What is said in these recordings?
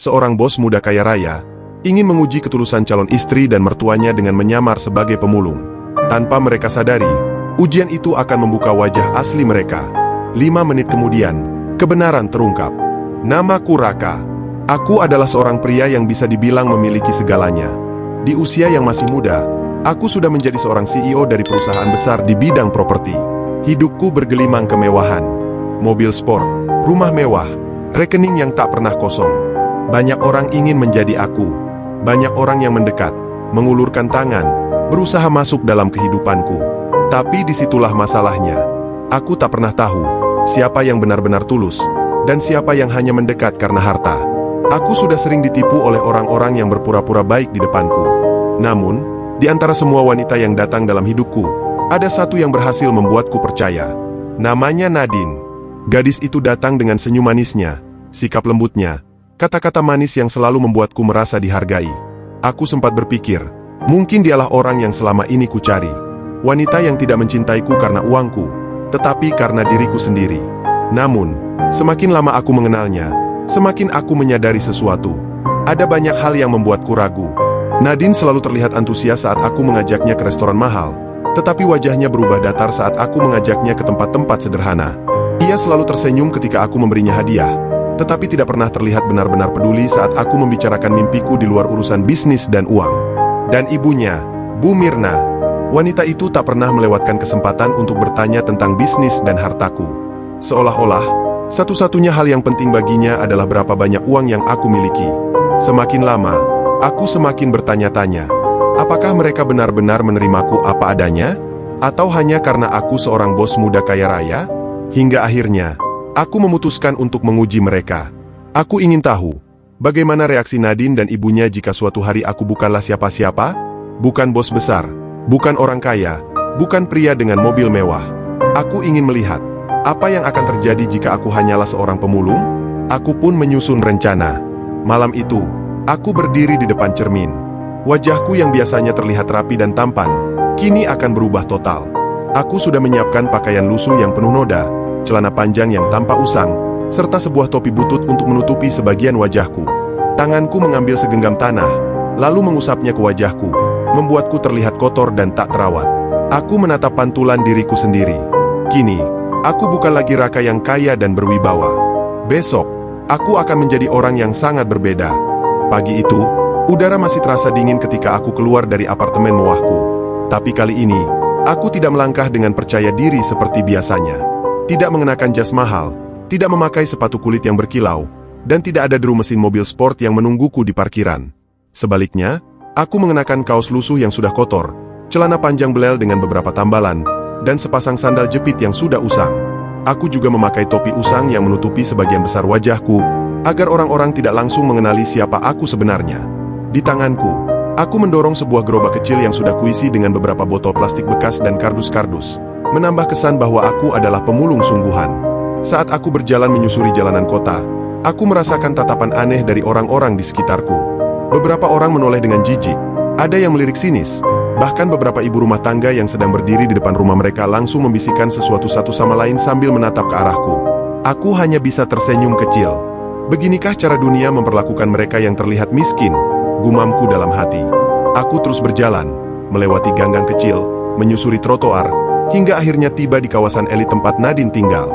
seorang bos muda kaya raya, ingin menguji ketulusan calon istri dan mertuanya dengan menyamar sebagai pemulung. Tanpa mereka sadari, ujian itu akan membuka wajah asli mereka. 5 menit kemudian, kebenaran terungkap. Namaku Raka. Aku adalah seorang pria yang bisa dibilang memiliki segalanya. Di usia yang masih muda, aku sudah menjadi seorang CEO dari perusahaan besar di bidang properti. Hidupku bergelimang kemewahan. Mobil sport, rumah mewah, rekening yang tak pernah kosong. Banyak orang ingin menjadi aku. Banyak orang yang mendekat, mengulurkan tangan, berusaha masuk dalam kehidupanku. Tapi disitulah masalahnya. Aku tak pernah tahu siapa yang benar-benar tulus, dan siapa yang hanya mendekat karena harta. Aku sudah sering ditipu oleh orang-orang yang berpura-pura baik di depanku. Namun, di antara semua wanita yang datang dalam hidupku, ada satu yang berhasil membuatku percaya. Namanya Nadine. Gadis itu datang dengan senyum manisnya, sikap lembutnya, kata-kata manis yang selalu membuatku merasa dihargai. Aku sempat berpikir, mungkin dialah orang yang selama ini kucari. Wanita yang tidak mencintaiku karena uangku, tetapi karena diriku sendiri. Namun, semakin lama aku mengenalnya, semakin aku menyadari sesuatu. Ada banyak hal yang membuatku ragu. Nadine selalu terlihat antusias saat aku mengajaknya ke restoran mahal, tetapi wajahnya berubah datar saat aku mengajaknya ke tempat-tempat sederhana. Ia selalu tersenyum ketika aku memberinya hadiah, tetapi tidak pernah terlihat benar-benar peduli saat aku membicarakan mimpiku di luar urusan bisnis dan uang. Dan ibunya, Bu Mirna, wanita itu tak pernah melewatkan kesempatan untuk bertanya tentang bisnis dan hartaku. Seolah-olah, satu-satunya hal yang penting baginya adalah berapa banyak uang yang aku miliki. Semakin lama, aku semakin bertanya-tanya, apakah mereka benar-benar menerimaku apa adanya? Atau hanya karena aku seorang bos muda kaya raya? Hingga akhirnya, aku memutuskan untuk menguji mereka. Aku ingin tahu, bagaimana reaksi Nadine dan ibunya jika suatu hari aku bukanlah siapa-siapa? Bukan bos besar, bukan orang kaya, bukan pria dengan mobil mewah. Aku ingin melihat, apa yang akan terjadi jika aku hanyalah seorang pemulung? Aku pun menyusun rencana. Malam itu, aku berdiri di depan cermin. Wajahku yang biasanya terlihat rapi dan tampan, kini akan berubah total. Aku sudah menyiapkan pakaian lusuh yang penuh noda, celana panjang yang tampak usang, serta sebuah topi butut untuk menutupi sebagian wajahku. Tanganku mengambil segenggam tanah, lalu mengusapnya ke wajahku, membuatku terlihat kotor dan tak terawat. Aku menatap pantulan diriku sendiri. Kini, aku bukan lagi Raka yang kaya dan berwibawa. Besok, aku akan menjadi orang yang sangat berbeda. Pagi itu, udara masih terasa dingin ketika aku keluar dari apartemen mewahku. Tapi kali ini, aku tidak melangkah dengan percaya diri seperti biasanya. Tidak mengenakan jas mahal, tidak memakai sepatu kulit yang berkilau, dan tidak ada deru mesin mobil sport yang menungguku di parkiran. Sebaliknya, aku mengenakan kaos lusuh yang sudah kotor, celana panjang belel dengan beberapa tambalan, dan sepasang sandal jepit yang sudah usang. Aku juga memakai topi usang yang menutupi sebagian besar wajahku, agar orang-orang tidak langsung mengenali siapa aku sebenarnya. Di tanganku, aku mendorong sebuah gerobak kecil yang sudah kuisi dengan beberapa botol plastik bekas dan kardus-kardus, menambah kesan bahwa aku adalah pemulung sungguhan. Saat aku berjalan menyusuri jalanan kota, aku merasakan tatapan aneh dari orang-orang di sekitarku. Beberapa orang menoleh dengan jijik, ada yang melirik sinis. Bahkan beberapa ibu rumah tangga yang sedang berdiri di depan rumah mereka langsung membisikkan sesuatu satu sama lain sambil menatap ke arahku. Aku hanya bisa tersenyum kecil. Beginikah cara dunia memperlakukan mereka yang terlihat miskin? Gumamku dalam hati. Aku terus berjalan, melewati gang-gang kecil, menyusuri trotoar, hingga akhirnya tiba di kawasan elit tempat Nadine tinggal.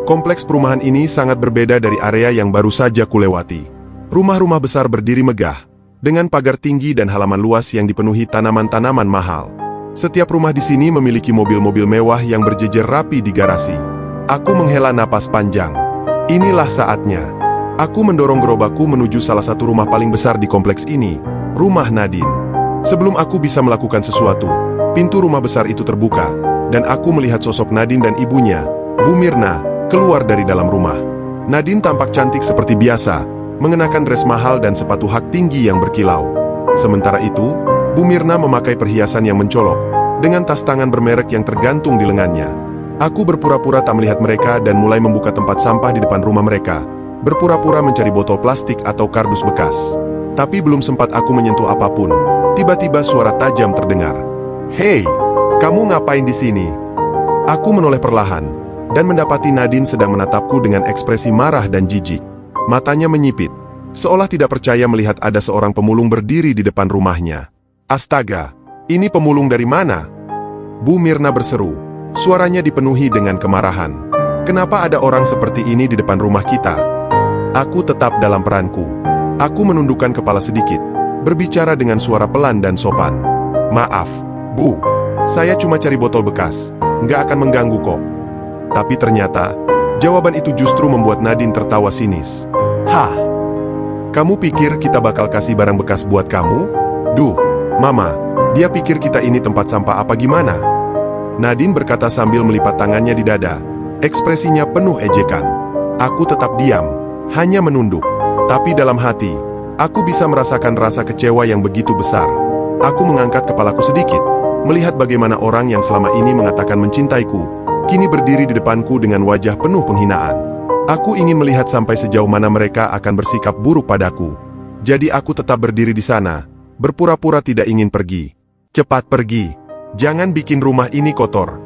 Kompleks perumahan ini sangat berbeda dari area yang baru saja kulewati. Rumah-rumah besar berdiri megah, dengan pagar tinggi dan halaman luas yang dipenuhi tanaman-tanaman mahal. Setiap rumah di sini memiliki mobil-mobil mewah yang berjejer rapi di garasi. Aku menghela napas panjang. Inilah saatnya. Aku mendorong gerobakku menuju salah satu rumah paling besar di kompleks ini, rumah Nadine. Sebelum aku bisa melakukan sesuatu, pintu rumah besar itu terbuka, dan aku melihat sosok Nadine dan ibunya, Bu Mirna, keluar dari dalam rumah. Nadine tampak cantik seperti biasa, mengenakan dress mahal dan sepatu hak tinggi yang berkilau. Sementara itu, Bu Mirna memakai perhiasan yang mencolok, dengan tas tangan bermerek yang tergantung di lengannya. Aku berpura-pura tak melihat mereka dan mulai membuka tempat sampah di depan rumah mereka, berpura-pura mencari botol plastik atau kardus bekas. Tapi belum sempat aku menyentuh apapun, tiba-tiba suara tajam terdengar. "Hei, kamu ngapain di sini?" Aku menoleh perlahan, dan mendapati Nadine sedang menatapku dengan ekspresi marah dan jijik. Matanya menyipit, seolah tidak percaya melihat ada seorang pemulung berdiri di depan rumahnya. Astaga, ini pemulung dari mana? Bu Mirna berseru, suaranya dipenuhi dengan kemarahan. Kenapa ada orang seperti ini di depan rumah kita? Aku tetap dalam peranku. Aku menundukkan kepala sedikit, berbicara dengan suara pelan dan sopan. Maaf, Bu. Saya cuma cari botol bekas, nggak akan mengganggu kok. Tapi ternyata, jawaban itu justru membuat Nadine tertawa sinis. Hah? Kamu pikir kita bakal kasih barang bekas buat kamu? Duh, Mama, dia pikir kita ini tempat sampah apa gimana? Nadine berkata sambil melipat tangannya di dada, ekspresinya penuh ejekan. Aku tetap diam, hanya menunduk. Tapi dalam hati, aku bisa merasakan rasa kecewa yang begitu besar. Aku mengangkat kepalaku sedikit, melihat bagaimana orang yang selama ini mengatakan mencintaiku, kini berdiri di depanku dengan wajah penuh penghinaan. Aku ingin melihat sampai sejauh mana mereka akan bersikap buruk padaku. Jadi aku tetap berdiri di sana, berpura-pura tidak ingin pergi. Cepat pergi, jangan bikin rumah ini kotor.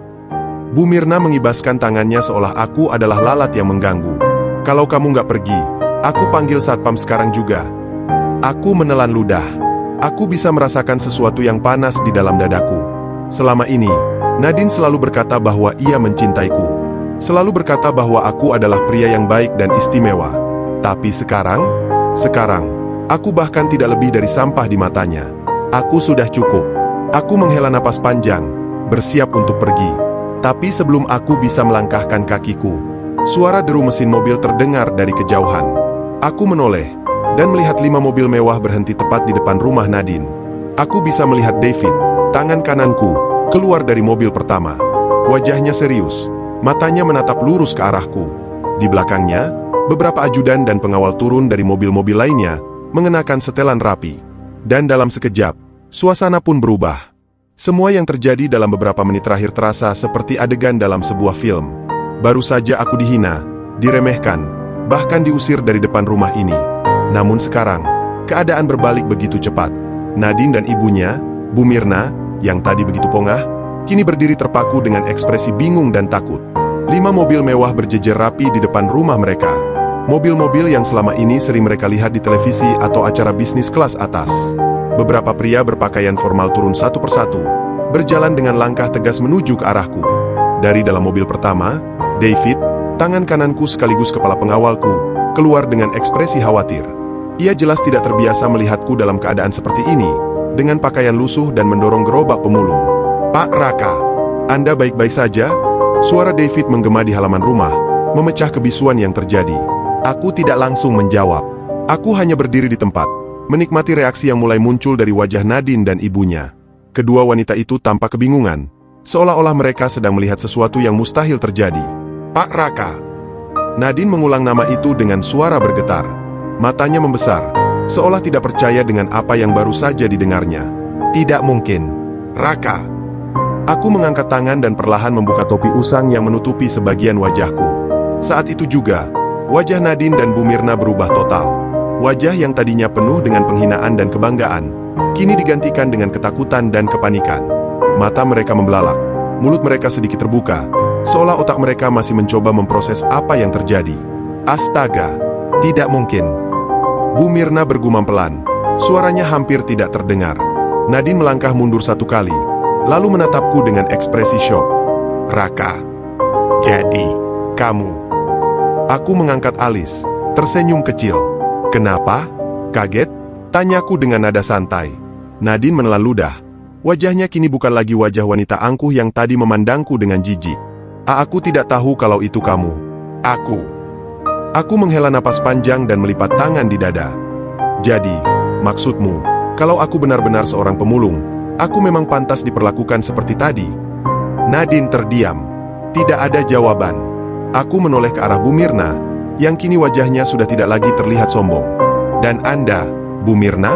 Bu Mirna mengibaskan tangannya seolah aku adalah lalat yang mengganggu. Kalau kamu nggak pergi, aku panggil satpam sekarang juga. Aku menelan ludah. Aku bisa merasakan sesuatu yang panas di dalam dadaku. Selama ini, Nadine selalu berkata bahwa ia mencintaiku. Selalu berkata bahwa aku adalah pria yang baik dan istimewa. Tapi sekarang, aku bahkan tidak lebih dari sampah di matanya. Aku sudah cukup. Aku menghela napas panjang, bersiap untuk pergi. Tapi sebelum aku bisa melangkahkan kakiku, suara deru mesin mobil terdengar dari kejauhan. Aku menoleh, dan melihat 5 mobil mewah berhenti tepat di depan rumah Nadine. Aku bisa melihat David, tangan kananku, keluar dari mobil pertama. Wajahnya serius, matanya menatap lurus ke arahku. Di belakangnya, beberapa ajudan dan pengawal turun dari mobil-mobil lainnya, mengenakan setelan rapi. Dan dalam sekejap, suasana pun berubah. Semua yang terjadi dalam beberapa menit terakhir terasa seperti adegan dalam sebuah film. Baru saja aku dihina, diremehkan, bahkan diusir dari depan rumah ini. Namun sekarang, keadaan berbalik begitu cepat. Nadine dan ibunya, Bu Mirna, yang tadi begitu pongah, kini berdiri terpaku dengan ekspresi bingung dan takut. 5 mobil mewah berjejer rapi di depan rumah mereka. Mobil-mobil yang selama ini sering mereka lihat di televisi atau acara bisnis kelas atas. Beberapa pria berpakaian formal turun satu persatu, berjalan dengan langkah tegas menuju ke arahku. Dari dalam mobil pertama, David, tangan kananku sekaligus kepala pengawalku, keluar dengan ekspresi khawatir. Ia jelas tidak terbiasa melihatku dalam keadaan seperti ini, dengan pakaian lusuh dan mendorong gerobak pemulung. Pak Raka, Anda baik-baik saja? Suara David menggema di halaman rumah, memecah kebisuan yang terjadi. Aku tidak langsung menjawab. Aku hanya berdiri di tempat, menikmati reaksi yang mulai muncul dari wajah Nadine dan ibunya. Kedua wanita itu tampak kebingungan, seolah-olah mereka sedang melihat sesuatu yang mustahil terjadi. Pak Raka. Nadine mengulang nama itu dengan suara bergetar. Matanya membesar, seolah tidak percaya dengan apa yang baru saja didengarnya. Tidak mungkin. Raka. Aku mengangkat tangan dan perlahan membuka topi usang yang menutupi sebagian wajahku. Saat itu juga, wajah Nadine dan Bu Mirna berubah total. Wajah yang tadinya penuh dengan penghinaan dan kebanggaan, kini digantikan dengan ketakutan dan kepanikan. Mata mereka membelalak, mulut mereka sedikit terbuka, seolah otak mereka masih mencoba memproses apa yang terjadi. Astaga, tidak mungkin. Bu Mirna bergumam pelan, suaranya hampir tidak terdengar. Nadine melangkah mundur satu kali, lalu menatapku dengan ekspresi syok. Raka. Jadi, kamu. Aku mengangkat alis, tersenyum kecil. Kenapa? Kaget? Tanyaku dengan nada santai. Nadine menelan ludah. Wajahnya kini bukan lagi wajah wanita angkuh yang tadi memandangku dengan jijik. Aku tidak tahu kalau itu kamu. Aku menghela napas panjang dan melipat tangan di dada. Jadi, maksudmu, kalau aku benar-benar seorang pemulung, aku memang pantas diperlakukan seperti tadi? Nadine terdiam. Tidak ada jawaban. Aku menoleh ke arah Bu Mirna, yang kini wajahnya sudah tidak lagi terlihat sombong. Dan Anda, Bu Mirna?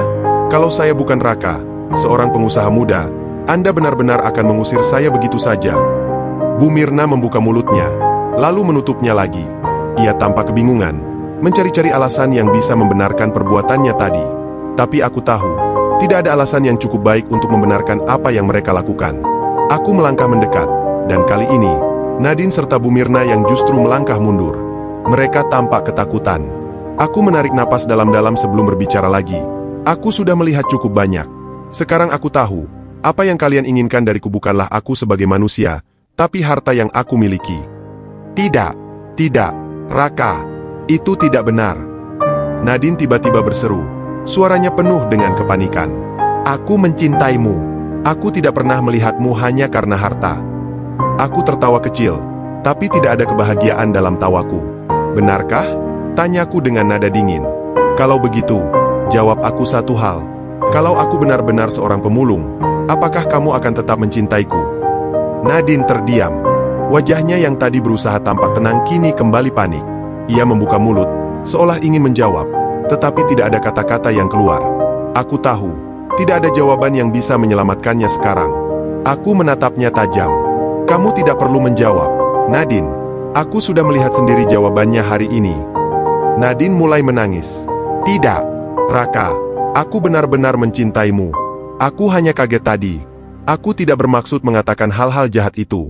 Kalau saya bukan Raka, seorang pengusaha muda, Anda benar-benar akan mengusir saya begitu saja. Bu Mirna membuka mulutnya, lalu menutupnya lagi. Ia tampak kebingungan, mencari-cari alasan yang bisa membenarkan perbuatannya tadi. Tapi aku tahu, tidak ada alasan yang cukup baik untuk membenarkan apa yang mereka lakukan. Aku melangkah mendekat, dan kali ini, Nadine serta Bu Mirna yang justru melangkah mundur. Mereka tampak ketakutan. Aku menarik napas dalam-dalam sebelum berbicara lagi. Aku sudah melihat cukup banyak. Sekarang aku tahu, apa yang kalian inginkan dariku bukanlah aku sebagai manusia, tapi harta yang aku miliki. Tidak, tidak, Raka. Itu tidak benar. Nadine tiba-tiba berseru. Suaranya penuh dengan kepanikan. Aku mencintaimu. Aku tidak pernah melihatmu hanya karena harta. Aku tertawa kecil, tapi tidak ada kebahagiaan dalam tawaku. Benarkah? Tanyaku dengan nada dingin. Kalau begitu, jawab aku satu hal. Kalau aku benar-benar seorang pemulung, apakah kamu akan tetap mencintaiku? Nadine terdiam. Wajahnya yang tadi berusaha tampak tenang kini kembali panik. Ia membuka mulut, seolah ingin menjawab, tetapi tidak ada kata-kata yang keluar. Aku tahu, tidak ada jawaban yang bisa menyelamatkannya sekarang. Aku menatapnya tajam. Kamu tidak perlu menjawab, Nadine. Aku sudah melihat sendiri jawabannya hari ini. Nadine mulai menangis. Tidak, Raka. Aku benar-benar mencintaimu. Aku hanya kaget tadi. Aku tidak bermaksud mengatakan hal-hal jahat itu.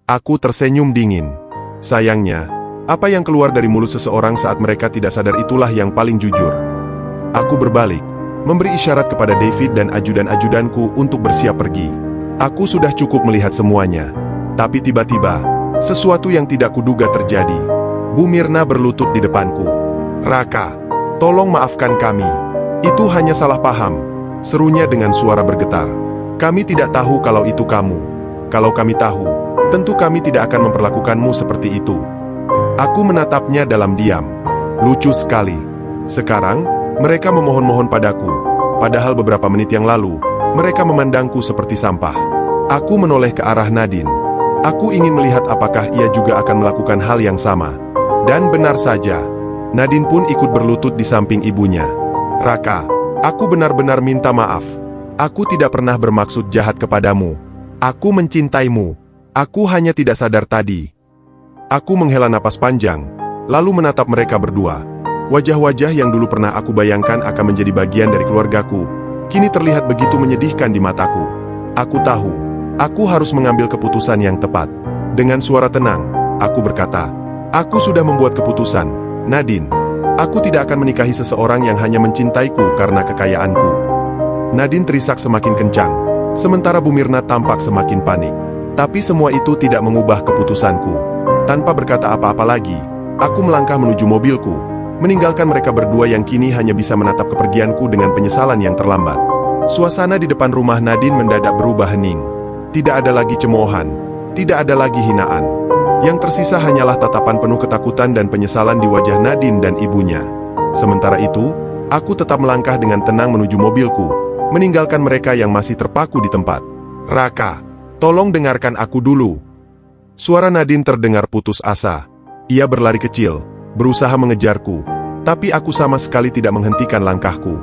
Aku tersenyum dingin. Sayangnya, apa yang keluar dari mulut seseorang saat mereka tidak sadar itulah yang paling jujur. Aku berbalik, memberi isyarat kepada David dan ajudan-ajudanku untuk bersiap pergi. Aku sudah cukup melihat semuanya. Tapi tiba-tiba, sesuatu yang tidak kuduga terjadi. Bu Mirna berlutut di depanku. Raka, tolong maafkan kami. Itu hanya salah paham, serunya dengan suara bergetar. Kami tidak tahu kalau itu kamu. Kalau kami tahu, tentu kami tidak akan memperlakukanmu seperti itu. Aku menatapnya dalam diam. Lucu sekali. Sekarang, mereka memohon-mohon padaku. Padahal beberapa menit yang lalu, mereka memandangku seperti sampah. Aku menoleh ke arah Nadine. Aku ingin melihat apakah ia juga akan melakukan hal yang sama. Dan benar saja, Nadine pun ikut berlutut di samping ibunya. Raka, aku benar-benar minta maaf. Aku tidak pernah bermaksud jahat kepadamu. Aku mencintaimu. Aku hanya tidak sadar tadi. Aku menghela napas panjang, lalu menatap mereka berdua. Wajah-wajah yang dulu pernah aku bayangkan akan menjadi bagian dari keluargaku, kini terlihat begitu menyedihkan di mataku. Aku tahu, aku harus mengambil keputusan yang tepat. Dengan suara tenang, aku berkata, aku sudah membuat keputusan, Nadine. Aku tidak akan menikahi seseorang yang hanya mencintaiku karena kekayaanku. Nadine terisak semakin kencang, sementara Bu Mirna tampak semakin panik. Tapi semua itu tidak mengubah keputusanku. Tanpa berkata apa-apa lagi, aku melangkah menuju mobilku, meninggalkan mereka berdua yang kini hanya bisa menatap kepergianku dengan penyesalan yang terlambat. Suasana di depan rumah Nadine mendadak berubah hening. Tidak ada lagi cemoohan, tidak ada lagi hinaan. Yang tersisa hanyalah tatapan penuh ketakutan dan penyesalan di wajah Nadine dan ibunya. Sementara itu, aku tetap melangkah dengan tenang menuju mobilku, meninggalkan mereka yang masih terpaku di tempat. Raka, tolong dengarkan aku dulu. Suara Nadine terdengar putus asa. Ia berlari kecil, berusaha mengejarku, tapi aku sama sekali tidak menghentikan langkahku.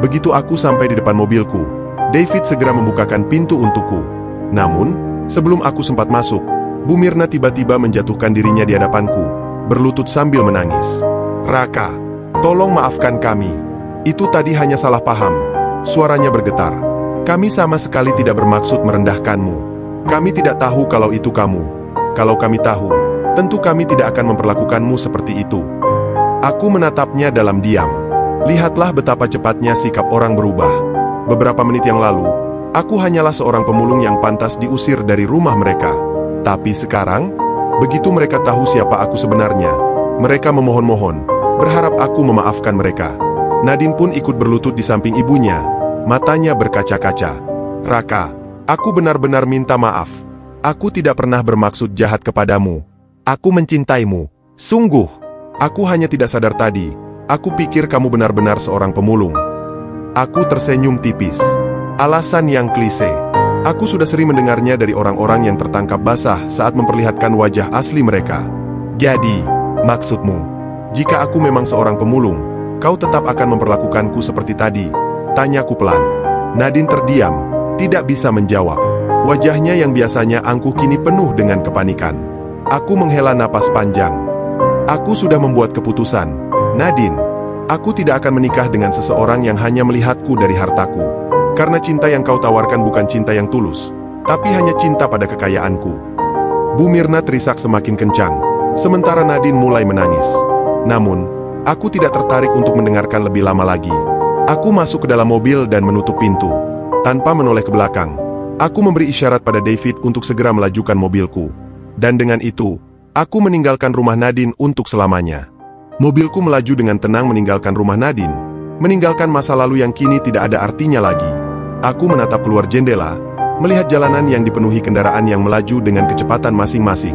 Begitu aku sampai di depan mobilku, David segera membukakan pintu untukku. Namun, sebelum aku sempat masuk, Bu Mirna tiba-tiba menjatuhkan dirinya di hadapanku, berlutut sambil menangis. Raka, tolong maafkan kami. Itu tadi hanya salah paham. Suaranya bergetar. Kami sama sekali tidak bermaksud merendahkanmu. Kami tidak tahu kalau itu kamu. Kalau kami tahu, tentu kami tidak akan memperlakukanmu seperti itu. Aku menatapnya dalam diam. Lihatlah betapa cepatnya sikap orang berubah. Beberapa menit yang lalu, aku hanyalah seorang pemulung yang pantas diusir dari rumah mereka. Tapi sekarang, begitu mereka tahu siapa aku sebenarnya, mereka memohon-mohon, berharap aku memaafkan mereka. Nadine pun ikut berlutut di samping ibunya, matanya berkaca-kaca. Raka, aku benar-benar minta maaf. Aku tidak pernah bermaksud jahat kepadamu. Aku mencintaimu. Sungguh, aku hanya tidak sadar tadi. Aku pikir kamu benar-benar seorang pemulung. Aku tersenyum tipis. Alasan yang klise. Aku sudah sering mendengarnya dari orang-orang yang tertangkap basah saat memperlihatkan wajah asli mereka. Jadi, maksudmu, jika aku memang seorang pemulung, kau tetap akan memperlakukanku seperti tadi? Tanyaku pelan. Nadine terdiam, tidak bisa menjawab. Wajahnya yang biasanya angkuh kini penuh dengan kepanikan. Aku menghela napas panjang. Aku sudah membuat keputusan, Nadine. Aku tidak akan menikah dengan seseorang yang hanya melihatku dari hartaku. Karena cinta yang kau tawarkan bukan cinta yang tulus, tapi hanya cinta pada kekayaanku. Bu Mirna terisak semakin kencang, sementara Nadine mulai menangis. Namun, Aku tidak tertarik untuk mendengarkan lebih lama lagi. Aku masuk ke dalam mobil dan menutup pintu. Tanpa menoleh ke belakang, aku memberi isyarat pada David untuk segera melajukan mobilku. Dan dengan itu, aku meninggalkan rumah Nadine untuk selamanya. Mobilku melaju dengan tenang meninggalkan rumah Nadine, meninggalkan masa lalu yang kini tidak ada artinya lagi. Aku menatap keluar jendela, melihat jalanan yang dipenuhi kendaraan yang melaju dengan kecepatan masing-masing.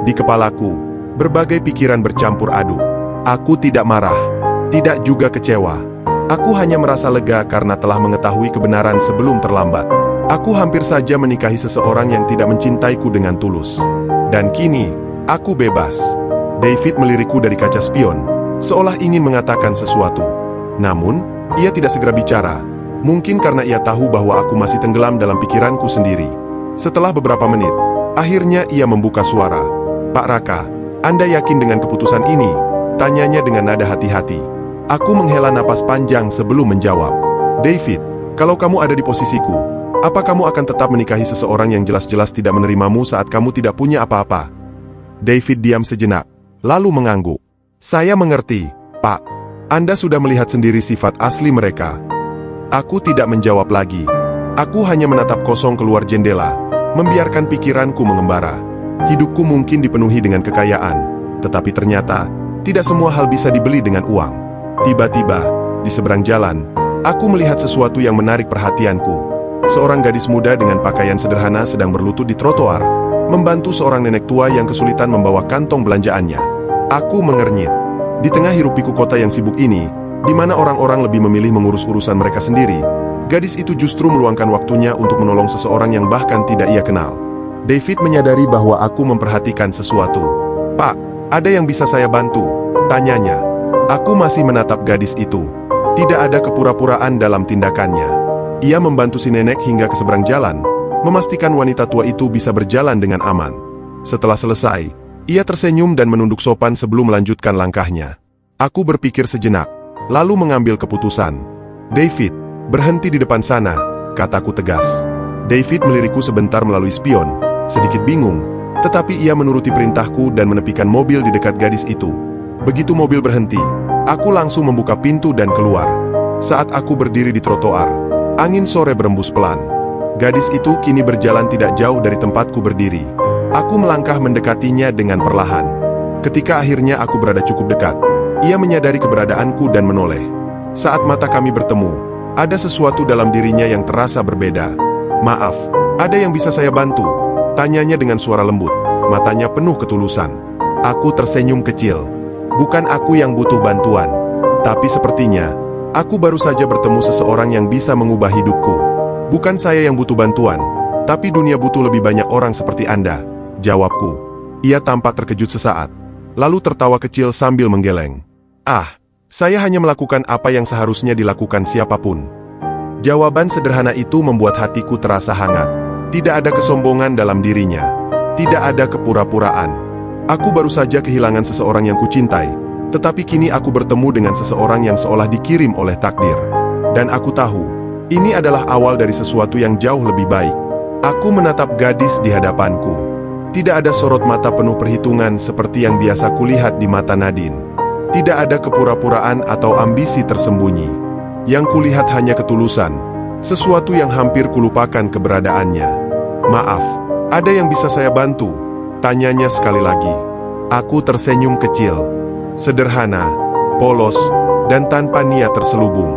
Di kepalaku, berbagai pikiran bercampur aduk. Aku tidak marah, tidak juga kecewa. Aku hanya merasa lega karena telah mengetahui kebenaran sebelum terlambat. Aku hampir saja menikahi seseorang yang tidak mencintaiku dengan tulus. Dan kini, aku bebas. David melirikku dari kaca spion, seolah ingin mengatakan sesuatu. Namun, ia tidak segera bicara. Mungkin karena ia tahu bahwa aku masih tenggelam dalam pikiranku sendiri. Setelah beberapa menit, akhirnya ia membuka suara. "Pak Raka, Anda yakin dengan keputusan ini?" Tanyanya dengan nada hati-hati. Aku menghela napas panjang sebelum menjawab. "David, kalau kamu ada di posisiku, apa kamu akan tetap menikahi seseorang yang jelas-jelas tidak menerimamu saat kamu tidak punya apa-apa?" David diam sejenak, lalu mengangguk. "Saya mengerti, Pak. Anda sudah melihat sendiri sifat asli mereka." Aku tidak menjawab lagi. Aku hanya menatap kosong keluar jendela, membiarkan pikiranku mengembara. Hidupku mungkin dipenuhi dengan kekayaan, tetapi ternyata tidak semua hal bisa dibeli dengan uang. Tiba-tiba, di seberang jalan, aku melihat sesuatu yang menarik perhatianku. Seorang gadis muda dengan pakaian sederhana sedang berlutut di trotoar, membantu seorang nenek tua yang kesulitan membawa kantong belanjaannya. Aku mengernyit. Di tengah hiruk-pikuk kota yang sibuk ini, di mana orang-orang lebih memilih mengurus urusan mereka sendiri, gadis itu justru meluangkan waktunya untuk menolong seseorang yang bahkan tidak ia kenal. David menyadari bahwa aku memperhatikan sesuatu. "Pak, ada yang bisa saya bantu?" tanyanya. Aku masih menatap gadis itu. Tidak ada kepura-puraan dalam tindakannya. Ia membantu si nenek hingga ke seberang jalan, memastikan wanita tua itu bisa berjalan dengan aman. Setelah selesai, ia tersenyum dan menunduk sopan sebelum melanjutkan langkahnya. Aku berpikir sejenak, lalu mengambil keputusan. "David, berhenti di depan sana," kataku tegas. David melirikku sebentar melalui spion, sedikit bingung, tetapi ia menuruti perintahku dan menepikan mobil di dekat gadis itu. Begitu mobil berhenti, aku langsung membuka pintu dan keluar. Saat aku berdiri di trotoar, angin sore berembus pelan. Gadis itu kini berjalan tidak jauh dari tempatku berdiri. Aku melangkah mendekatinya dengan perlahan. Ketika akhirnya aku berada cukup dekat, ia menyadari keberadaanku dan menoleh. Saat mata kami bertemu, ada sesuatu dalam dirinya yang terasa berbeda. "Maaf, ada yang bisa saya bantu?" tanyanya dengan suara lembut, matanya penuh ketulusan. Aku tersenyum kecil. Bukan aku yang butuh bantuan, tapi sepertinya aku baru saja bertemu seseorang yang bisa mengubah hidupku. "Bukan saya yang butuh bantuan, tapi dunia butuh lebih banyak orang seperti Anda," jawabku. Ia tampak terkejut sesaat, lalu tertawa kecil sambil menggeleng. "Ah, saya hanya melakukan apa yang seharusnya dilakukan siapapun." Jawaban sederhana itu membuat hatiku terasa hangat. Tidak ada kesombongan dalam dirinya, tidak ada kepura-puraan. Aku baru saja kehilangan seseorang yang kucintai, tetapi kini aku bertemu dengan seseorang yang seolah dikirim oleh takdir. Dan aku tahu, ini adalah awal dari sesuatu yang jauh lebih baik. Aku menatap gadis di hadapanku. Tidak ada sorot mata penuh perhitungan seperti yang biasa kulihat di mata Nadine. Tidak ada kepura-puraan atau ambisi tersembunyi. Yang kulihat hanya ketulusan, sesuatu yang hampir kulupakan keberadaannya. "Maaf, ada yang bisa saya bantu?" tanyanya sekali lagi. Aku tersenyum kecil. Sederhana, polos, dan tanpa niat terselubung.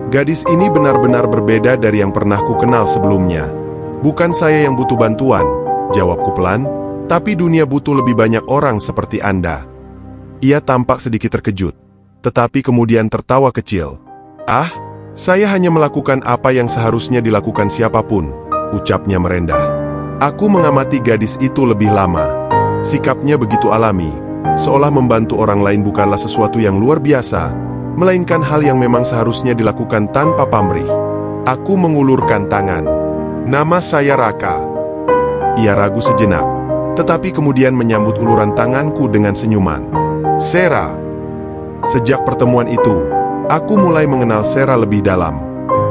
Gadis ini benar-benar berbeda dari yang pernah ku kenal sebelumnya. "Bukan saya yang butuh bantuan," jawabku pelan, "tapi dunia butuh lebih banyak orang seperti Anda." Ia tampak sedikit terkejut, tetapi kemudian tertawa kecil. "Ah, saya hanya melakukan apa yang seharusnya dilakukan siapapun," ucapnya merendah. Aku mengamati gadis itu lebih lama. Sikapnya begitu alami, seolah membantu orang lain bukanlah sesuatu yang luar biasa, melainkan hal yang memang seharusnya dilakukan tanpa pamrih. Aku mengulurkan tangan. "Nama saya Raka." Ia ragu sejenak, tetapi kemudian menyambut uluran tanganku dengan senyuman. "Sarah." Sejak pertemuan itu, aku mulai mengenal Sarah lebih dalam.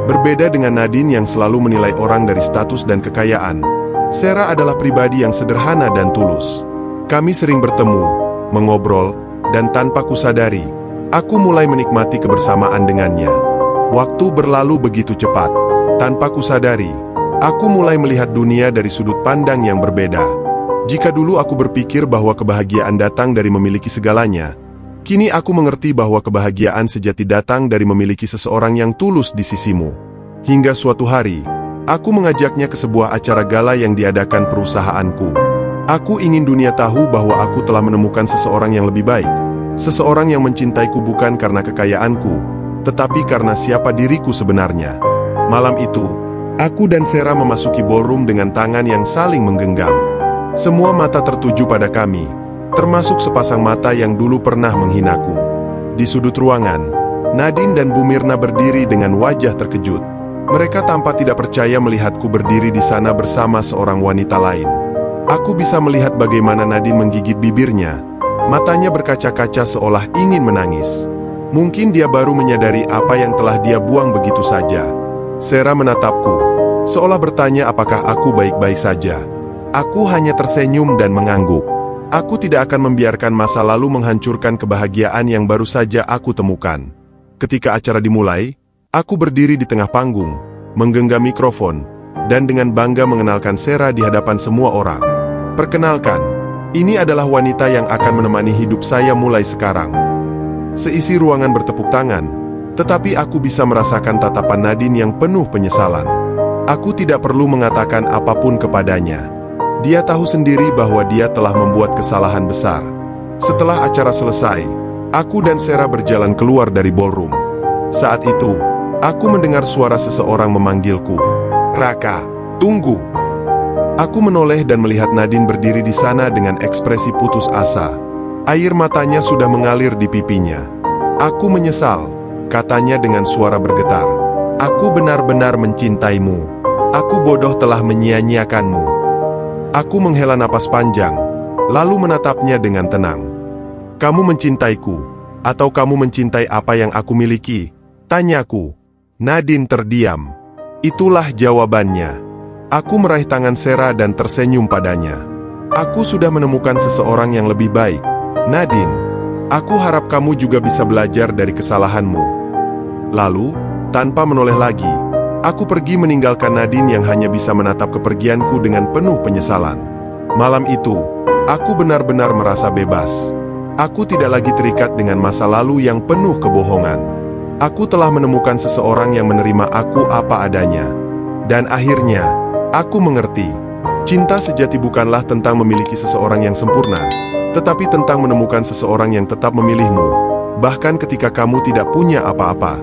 Berbeda dengan Nadine yang selalu menilai orang dari status dan kekayaan, Sarah adalah pribadi yang sederhana dan tulus. Kami sering bertemu, mengobrol, dan tanpa kusadari, Aku mulai menikmati kebersamaan dengannya. Waktu berlalu begitu cepat. Tanpa kusadari, aku mulai melihat dunia dari sudut pandang yang berbeda. Jika dulu aku berpikir bahwa kebahagiaan datang dari memiliki segalanya, kini aku mengerti bahwa kebahagiaan sejati datang dari memiliki seseorang yang tulus di sisimu. Hingga suatu hari, aku mengajaknya ke sebuah acara gala yang diadakan perusahaanku. Aku ingin dunia tahu bahwa aku telah menemukan seseorang yang lebih baik. Seseorang yang mencintaiku bukan karena kekayaanku, tetapi karena siapa diriku sebenarnya. Malam itu, aku dan Sarah memasuki ballroom dengan tangan yang saling menggenggam. Semua mata tertuju pada kami, termasuk sepasang mata yang dulu pernah menghinaku. Di sudut ruangan, Nadine dan Bu Mirna berdiri dengan wajah terkejut. Mereka tampak tidak percaya melihatku berdiri di sana bersama seorang wanita lain. Aku bisa melihat bagaimana Nadine menggigit bibirnya. Matanya berkaca-kaca seolah ingin menangis. Mungkin dia baru menyadari apa yang telah dia buang begitu saja. Sarah menatapku, seolah bertanya apakah aku baik-baik saja. Aku hanya tersenyum dan mengangguk. Aku tidak akan membiarkan masa lalu menghancurkan kebahagiaan yang baru saja aku temukan. Ketika acara dimulai, aku berdiri di tengah panggung, menggenggam mikrofon, dan dengan bangga mengenalkan Sarah di hadapan semua orang. Perkenalkan, ini adalah wanita yang akan menemani hidup saya mulai sekarang. Seisi ruangan bertepuk tangan, tetapi aku bisa merasakan tatapan Nadine yang penuh penyesalan. Aku tidak perlu mengatakan apapun kepadanya. Dia tahu sendiri bahwa dia telah membuat kesalahan besar. Setelah acara selesai, aku dan Sarah berjalan keluar dari ballroom. Saat itu, aku mendengar suara seseorang memanggilku. "Raka, tunggu!" Aku menoleh dan melihat Nadine berdiri di sana dengan ekspresi putus asa. Air matanya sudah mengalir di pipinya. "Aku menyesal," katanya dengan suara bergetar. "Aku benar-benar mencintaimu. Aku bodoh telah menyia-nyiakanmu." Aku menghela napas panjang, lalu menatapnya dengan tenang. "Kamu mencintaiku, atau kamu mencintai apa yang aku miliki?" tanyaku. Nadine terdiam. Itulah jawabannya. Aku meraih tangan Sarah dan tersenyum padanya. "Aku sudah menemukan seseorang yang lebih baik, Nadine. Aku harap kamu juga bisa belajar dari kesalahanmu." Lalu, tanpa menoleh lagi, aku pergi meninggalkan Nadine yang hanya bisa menatap kepergianku dengan penuh penyesalan. Malam itu, aku benar-benar merasa bebas. Aku tidak lagi terikat dengan masa lalu yang penuh kebohongan. Aku telah menemukan seseorang yang menerima aku apa adanya. Dan akhirnya, aku mengerti, cinta sejati bukanlah tentang memiliki seseorang yang sempurna, tetapi tentang menemukan seseorang yang tetap memilihmu, bahkan ketika kamu tidak punya apa-apa.